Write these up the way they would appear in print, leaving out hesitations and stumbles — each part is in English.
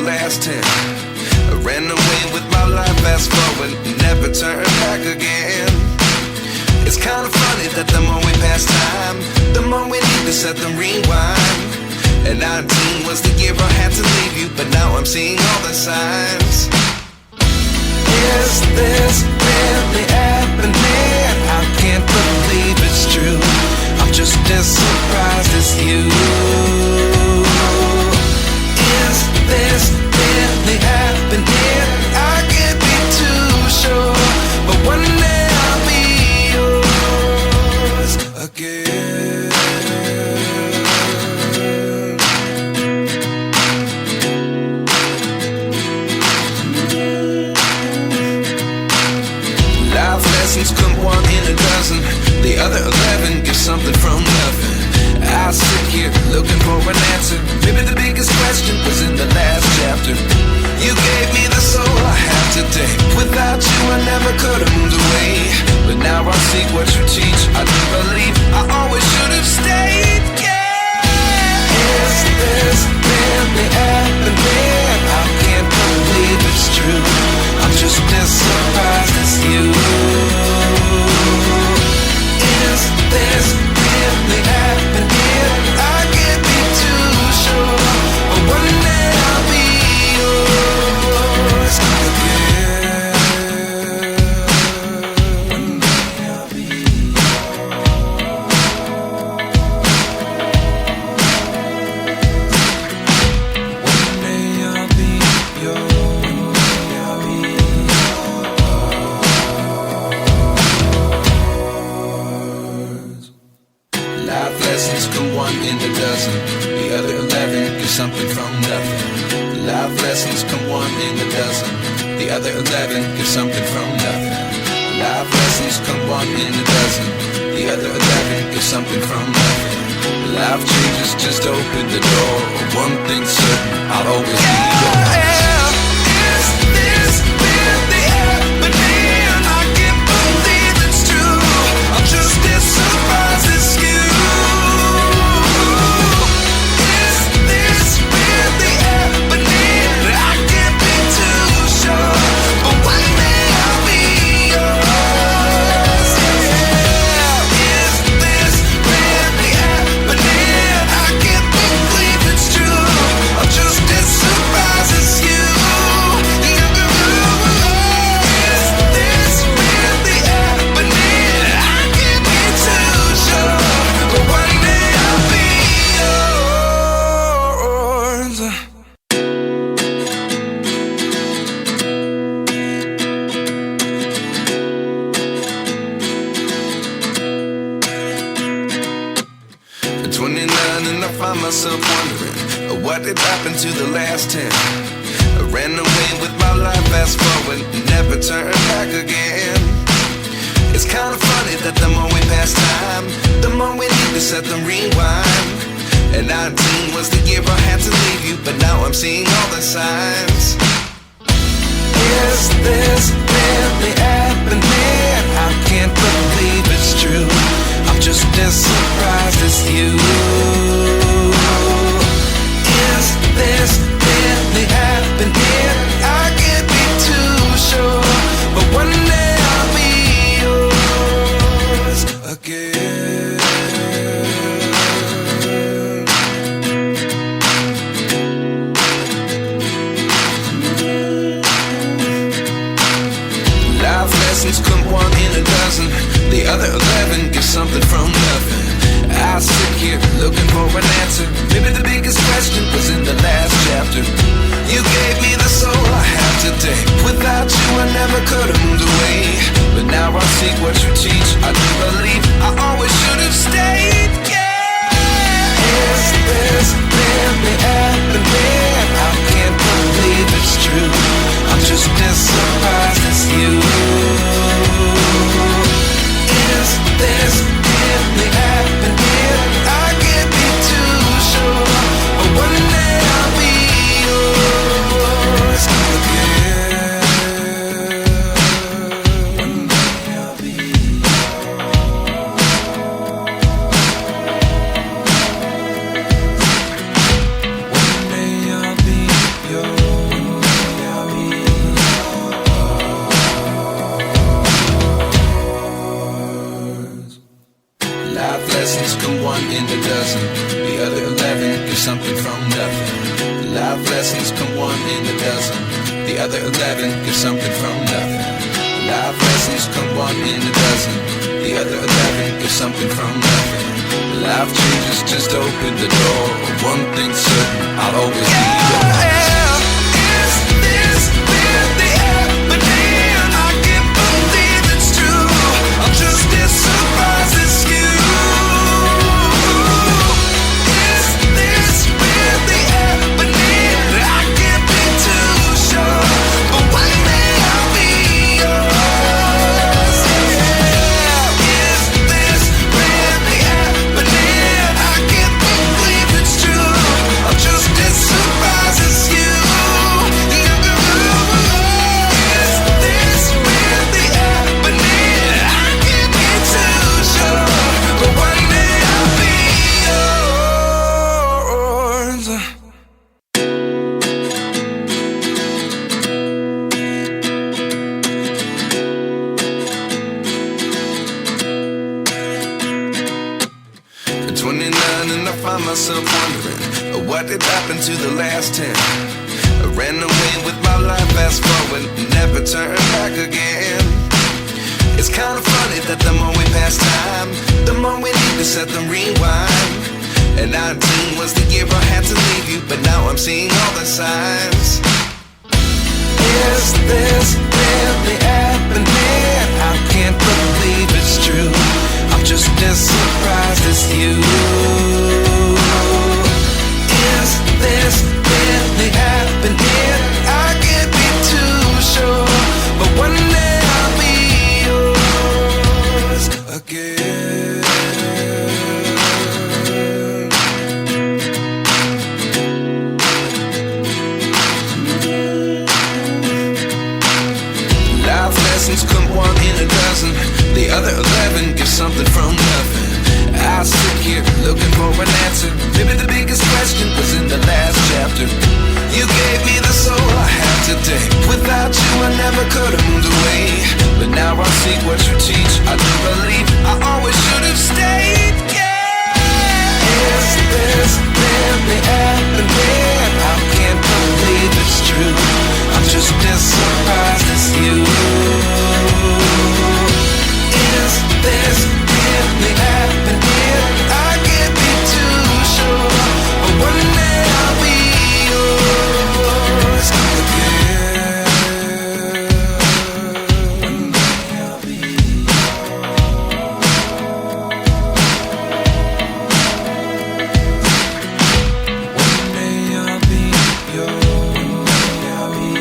last 10. I ran away with my life, fast forward, never turn back again. It's kinda funny that the more we pass time, the more we need to set them rewind. And 19 was the year I had to leave you, but now I'm seeing all the signs. Is this really happening? I can't believe it's true. I'm just as surprised as you. Is this really happening? I can't be too sure, but one day I'll be yours again. Life lessons come one in a dozen. The other 11 get something from nothing. I sit here looking for an answer. Maybe the biggest question was in the last chapter. You gave me the soul I have today. Without you I never could have moved away. But now I see what you teach. I do believe I always should have stayed. Yeah. Is this really happening? I can't believe it's true. I'm just as surprised as you. Is this really happening? I can't be too sure, but one day I'll be yours again. One day I'll be yours. One day I'll be yours. One day I'll be yours. Life lessons come one in a dozen. The other 11 get something from nothing. Life lessons come one in a dozen. The other 11 get something from nothing. Life lessons come one in a dozen. The other 11 get something from nothing. Life changes just open the door. One thing's certain, I'll always be yours. Is this really happening? I can't believe it's true. I'm just as surprised as you. Is this really happening? I can't be too sure, but one day I'll be yours. Yeah. Is this really happening? I can't believe it's true. I'm just as surprised as you. Is this really happening? I can't be too sure, but one day I'll be yours. 29 and I find myself wondering what did happen to the last 10. I ran away with my life, fast forward, never turn back again. It's kinda funny that the more we pass time, the more we need to set them rewind. And 19 was the year I had to leave you, but now I'm seeing all the signs. Is this really happening? I can't believe it's true. I'm just as surprised as you. Is this really happening? I can't be too sure, but one day I'll be yours again. Life lessons come one in a dozen. The other 11 get something from nothing. I sit here looking for an answer. Maybe the biggest question was in the last chapter. You gave me the soul I have today. Without you I never could have moved away. But now I see what you teach. I do believe I always should have stayed. Yeah. Is this really happening? I can't believe it's true. I'm just as surprised as you. Is this really happening? I can't be too sure, but one day I'll be yours again. One day I'll be yours. come one in a dozen. The other 11 give something from nothing. Life lessons come one in a dozen. The other 11 give something from nothing. Life changes just open the door. One thing's certain, I'll always be yours. Is this really happening? I can't believe it's true. I'm just as surprised as you. Is this really happening? I can't be too sure, but one day I'll be yours. Is this really happening? I can't believe it's true. I'm just as surprised as you. Is this really happening? I can't be too sure, but one day I'll be yours. At 29 and I find myself wondering, what did happen to the last 10? I ran away with my life, fast forward, never turn back again. It's kind of funny that the more we pass time, the more we need to set the rewind. And 19 was the year I had to leave you, but now I'm seeing all the signs. Is this really happening? I can't believe it's true. I'm just as surprised as you. Is this really happening? I can't be too sure, but one day I'll be yours again. Life lessons come one in a dozen. The other 11 give something from nothing. I sit here looking for an answer. Maybe the biggest question was in the last chapter. You gave me the soul I have today. Without you I never could have moved away. But now I see what you teach. I do believe I always should have stayed. Yeah. Is this really happening? I can't believe it's true. I'm just as surprised as you. Is this really happening? I can't be too sure, but one day I'll be yours again. One day I'll be One day I'll be yours. I'll be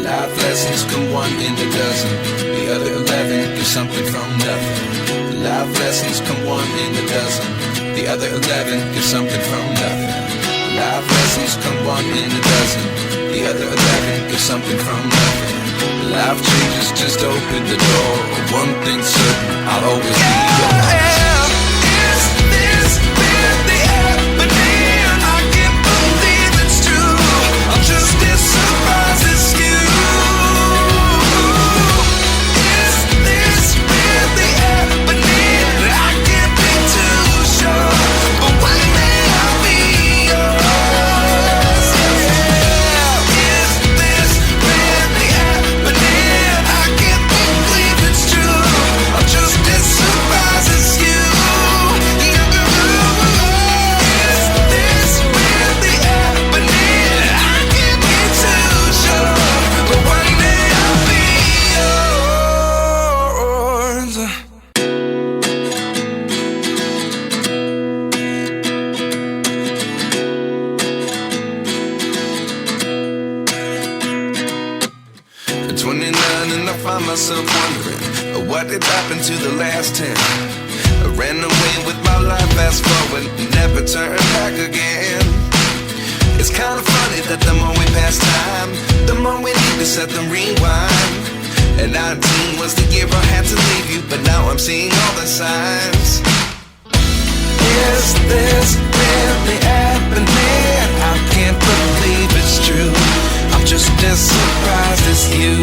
Life lessons come one in a dozen. The other 11 give something from nothing. Life lessons come one in a dozen. The other 11 give something from nothing. Life lessons come one in a dozen. The other 11 give something from nothing. Life changes just open the door. One thing's certain, I'll always be yours. Is this really happening? I can't believe it's true. I'm just as surprised as you. Is this really happening? I can't be too sure, but one day I'll be yours. Is this really happening? I can't believe it's true. I'm just as surprised as you. Is this really happening? I can't be too sure, but one day I'll be yours. At 29 and I find myself wondering, what did happen to the last 10? I ran away with my life, fast forward, never turn back again. It's kind of funny that the more we pass time, the more we need to set the rewind. And 19 was the year I had to leave you, but now I'm seeing all the signs. Is this really happening? I can't believe it's true. I'm just as surprised as you.